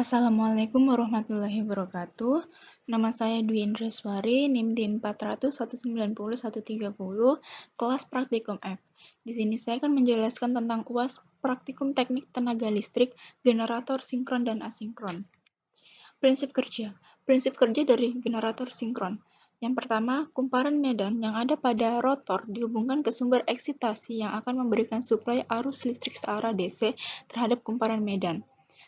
Assalamualaikum warahmatullahi wabarakatuh. Nama saya Dwi Indreswari, NIM di 400 190 130, kelas praktikum F. Di sini saya akan menjelaskan tentang UAS Praktikum Teknik Tenaga Listrik, Generator Sinkron dan Asinkron. Prinsip kerja. Prinsip kerja dari generator sinkron. Yang pertama, kumparan medan yang ada pada rotor dihubungkan ke sumber eksitasi yang akan memberikan suplai arus listrik searah DC terhadap kumparan medan.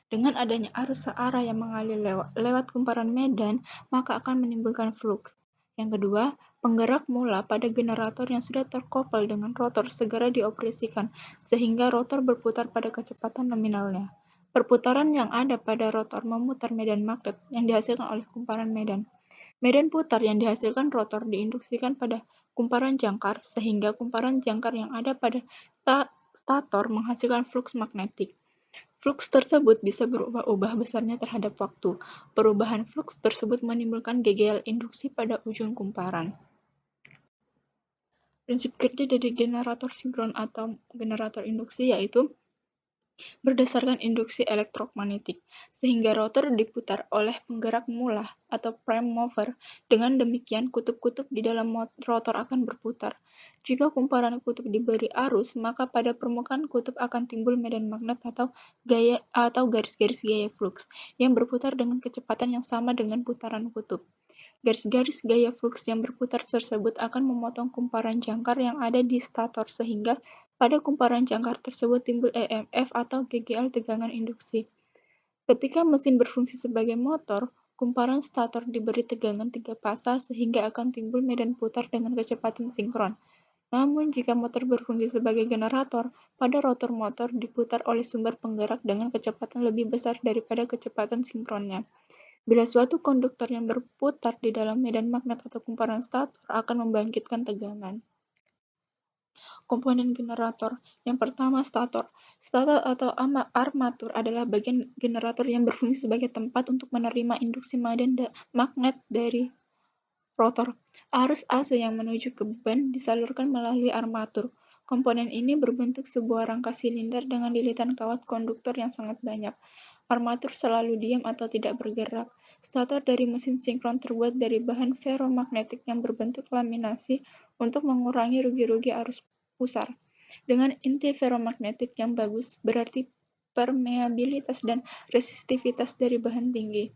Dengan adanya arus searah yang mengalir lewat kumparan medan, maka akan menimbulkan flux. Yang kedua, penggerak mula pada generator yang sudah terkopel dengan rotor segera dioperasikan, sehingga rotor berputar pada kecepatan nominalnya. Perputaran yang ada pada rotor memutar medan magnet yang dihasilkan oleh kumparan medan. Medan putar yang dihasilkan rotor diinduksikan pada kumparan jangkar, sehingga kumparan jangkar yang ada pada stator menghasilkan flux magnetik. Flux tersebut bisa berubah-ubah besarnya terhadap waktu. Perubahan flux tersebut menimbulkan GGL induksi pada ujung kumparan. Prinsip kerja dari generator sinkron atau generator induksi yaitu berdasarkan induksi elektromagnetik, sehingga rotor diputar oleh penggerak mula atau prime mover. Dengan demikian, kutub-kutub di dalam rotor akan berputar. Jika kumparan kutub diberi arus, maka pada permukaan kutub akan timbul medan magnet atau garis-garis gaya flux yang berputar dengan kecepatan yang sama dengan putaran kutub. Garis-garis gaya flux yang berputar tersebut akan memotong kumparan jangkar yang ada di stator sehingga pada kumparan jangkar tersebut timbul EMF atau GGL tegangan induksi. Ketika mesin berfungsi sebagai motor, kumparan stator diberi tegangan 3 pasang sehingga akan timbul medan putar dengan kecepatan sinkron. Namun, jika motor berfungsi sebagai generator, pada rotor motor diputar oleh sumber penggerak dengan kecepatan lebih besar daripada kecepatan sinkronnya. Bila suatu konduktor yang berputar di dalam medan magnet atau kumparan stator akan membangkitkan tegangan. Komponen generator. Yang pertama, stator. Stator atau armatur adalah bagian generator yang berfungsi sebagai tempat untuk menerima induksi magnet dari rotor. Arus AC yang menuju ke beban disalurkan melalui armatur. Komponen ini berbentuk sebuah rangka silinder dengan lilitan kawat konduktor yang sangat banyak. Armatur selalu diam atau tidak bergerak. Stator dari mesin sinkron terbuat dari bahan ferromagnetik yang berbentuk laminasi untuk mengurangi rugi-rugi arus pusar. Dengan inti ferromagnetik yang bagus, berarti permeabilitas dan resistivitas dari bahan tinggi.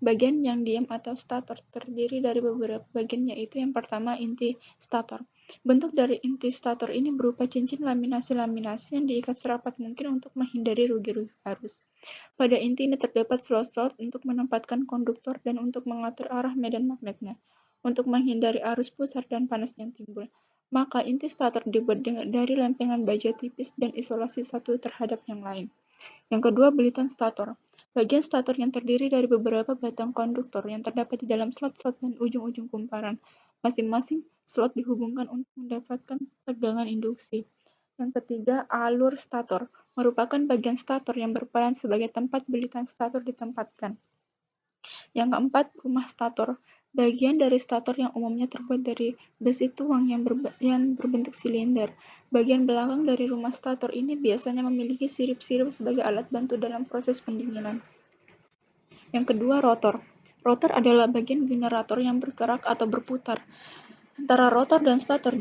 Bagian yang diam atau stator terdiri dari beberapa bagian, yaitu yang pertama inti stator. Bentuk dari inti stator ini berupa cincin laminasi-laminasi yang diikat serapat mungkin untuk menghindari rugi-rugi arus. Pada inti ini terdapat slot-slot untuk menempatkan konduktor dan untuk mengatur arah medan magnetnya. Untuk menghindari arus pusar dan panas yang timbul, maka inti stator dibuat dari lempengan baja tipis dan isolasi satu terhadap yang lain. Yang kedua, belitan stator. Bagian stator yang terdiri dari beberapa batang konduktor yang terdapat di dalam slot-slot dan ujung-ujung kumparan. Masing-masing slot dihubungkan untuk mendapatkan tegangan induksi. Yang ketiga, alur stator. Merupakan bagian stator yang berperan sebagai tempat belitan stator ditempatkan. Yang keempat, rumah stator. Bagian dari stator yang umumnya terbuat dari besi tuang yang berbentuk silinder. Bagian belakang dari rumah stator ini biasanya memiliki sirip-sirip sebagai alat bantu dalam proses pendinginan. Yang kedua, rotor. Rotor adalah bagian generator yang bergerak atau berputar. Antara rotor dan stator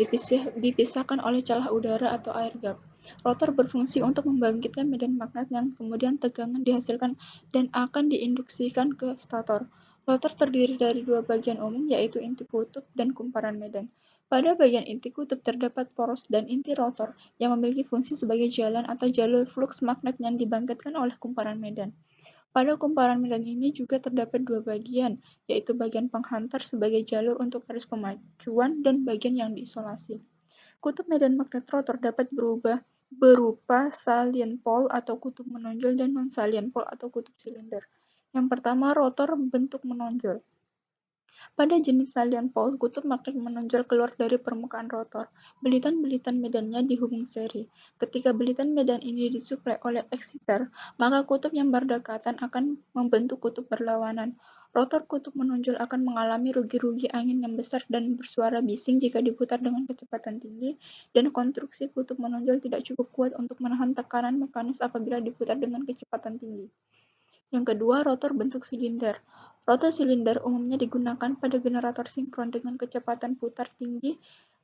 dipisahkan oleh celah udara atau air gap. Rotor berfungsi untuk membangkitkan medan magnet yang kemudian tegangan dihasilkan dan akan diinduksikan ke stator. Rotor terdiri dari dua bagian umum, yaitu inti kutub dan kumparan medan. Pada bagian inti kutub terdapat poros dan inti rotor yang memiliki fungsi sebagai jalan atau jalur flux magnet yang dibangkitkan oleh kumparan medan. Pada kumparan medan ini juga terdapat dua bagian, yaitu bagian penghantar sebagai jalur untuk arus pemajuan dan bagian yang diisolasi. Kutub medan magnet rotor dapat berubah berupa salient pole atau kutub menonjol dan non-salient pole atau kutub silinder. Yang pertama, rotor bentuk menonjol. Pada jenis salient pole, kutub magnet menonjol keluar dari permukaan rotor. Belitan-belitan medannya dihubung seri. Ketika belitan medan ini disuplai oleh exciter, maka kutub yang berdekatan akan membentuk kutub berlawanan. Rotor kutub menonjol akan mengalami rugi-rugi angin yang besar dan bersuara bising jika diputar dengan kecepatan tinggi, dan konstruksi kutub menonjol tidak cukup kuat untuk menahan tekanan mekanis apabila diputar dengan kecepatan tinggi. Yang kedua, rotor bentuk silinder. Rotor silinder umumnya digunakan pada generator sinkron dengan kecepatan putar tinggi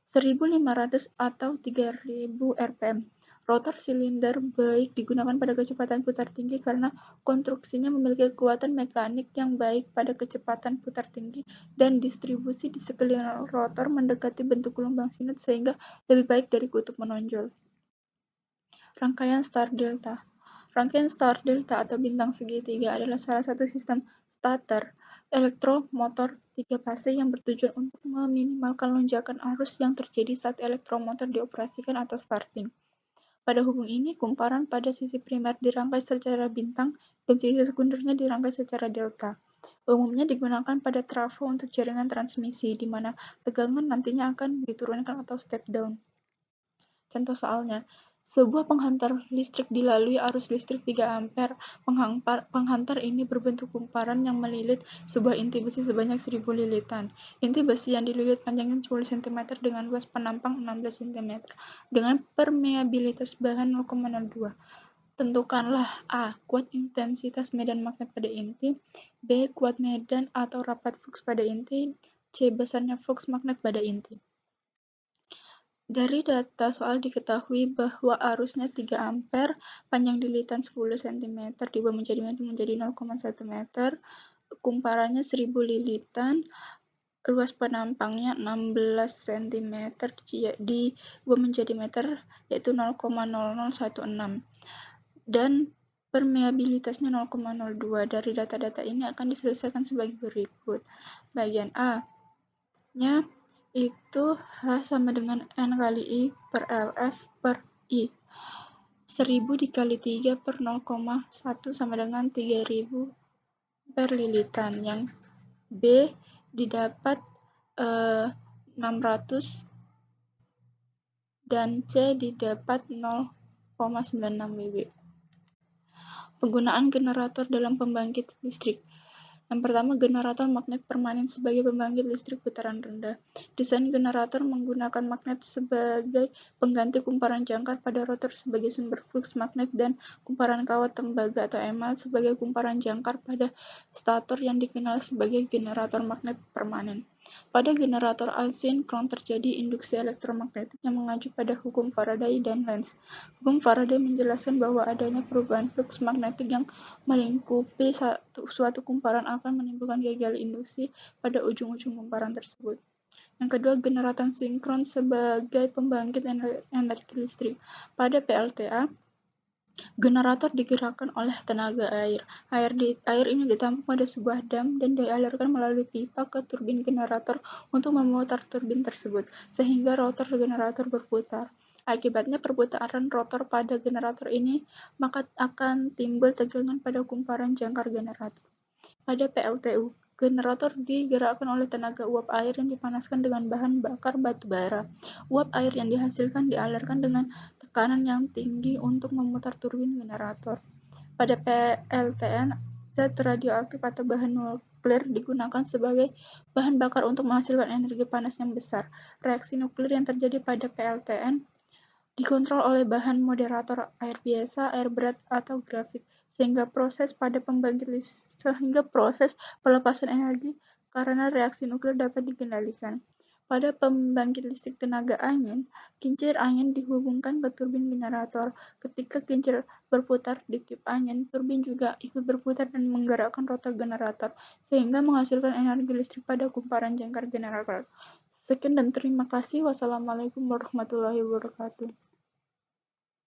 1.500 atau 3.000 rpm. Rotor silinder baik digunakan pada kecepatan putar tinggi karena konstruksinya memiliki kekuatan mekanik yang baik pada kecepatan putar tinggi dan distribusi di sekeliling rotor mendekati bentuk gelombang sinus sehingga lebih baik dari kutub menonjol. Rangkaian star delta. Rangkaian star delta atau bintang segitiga adalah salah satu sistem starter elektromotor tiga fase yang bertujuan untuk meminimalkan lonjakan arus yang terjadi saat elektromotor dioperasikan atau starting. Pada hubung ini, kumparan pada sisi primer dirangkai secara bintang dan sisi sekundernya dirangkai secara delta. Umumnya digunakan pada trafo untuk jaringan transmisi, di mana tegangan nantinya akan diturunkan atau step down. Contoh soalnya, sebuah penghantar listrik dilalui arus listrik 3 ampere. Penghantar ini berbentuk kumparan yang melilit sebuah inti besi sebanyak 1000 lilitan. Inti besi yang dililit panjangnya 10 cm dengan luas penampang 16 cm dengan permeabilitas bahan 0,02. Tentukanlah A. Kuat intensitas medan magnet pada inti, B. Kuat medan atau rapat flux pada inti, C. Besarnya flux magnet pada inti. Dari data soal diketahui bahwa arusnya 3 ampere, panjang lilitan 10 cm, dibuat menjadi 0,1 meter, kumparannya 1000 lilitan, luas penampangnya 16 cm, dibuat menjadi meter, yaitu 0,0016, dan permeabilitasnya 0,02. Dari data-data ini akan diselesaikan sebagai berikut. Bagian A nya itu H sama dengan N kali I per LF per I. 1000 dikali 3 per 0,1 sama dengan 3000 per lilitan. Yang B didapat 600 dan C didapat 0,96 WB. Penggunaan generator dalam pembangkit listrik. Yang pertama, generator magnet permanen sebagai pembangkit listrik putaran rendah. Desain generator menggunakan magnet sebagai pengganti kumparan jangkar pada rotor sebagai sumber flux magnet dan kumparan kawat tembaga atau emal sebagai kumparan jangkar pada stator yang dikenal sebagai generator magnet permanen. Pada generator asinkron terjadi induksi elektromagnetik yang mengacu pada hukum Faraday dan Lenz. Hukum Faraday menjelaskan bahwa adanya perubahan flux magnetik yang melingkupi suatu kumparan akan menimbulkan gagal induksi pada ujung-ujung kumparan tersebut. Yang kedua, generator sinkron sebagai pembangkit energi listrik. Pada PLTA, generator digerakkan oleh tenaga air. Air ini ditampung pada sebuah dam dan dialirkan melalui pipa ke turbin generator untuk memutar turbin tersebut, sehingga rotor generator berputar. Akibatnya perputaran rotor pada generator ini, maka akan timbul tegangan pada kumparan jangkar generator. Pada PLTU, generator digerakkan oleh tenaga uap air yang dipanaskan dengan bahan bakar batu bara. Uap air yang dihasilkan dialirkan dengan tekanan yang tinggi untuk memutar turbin generator. Pada PLTN, zat radioaktif atau bahan nuklir digunakan sebagai bahan bakar untuk menghasilkan energi panas yang besar. Reaksi nuklir yang terjadi pada PLTN dikontrol oleh bahan moderator air biasa, air berat, atau grafit, sehingga proses pelepasan energi karena reaksi nuklir dapat dikendalikan. Pada pembangkit listrik tenaga angin, kincir angin dihubungkan ke turbin generator. Ketika kincir berputar di tiup angin, turbin juga ikut berputar dan menggerakkan rotor generator, sehingga menghasilkan energi listrik pada kumparan jangkar generator. Sekian dan terima kasih. Wassalamualaikum warahmatullahi wabarakatuh.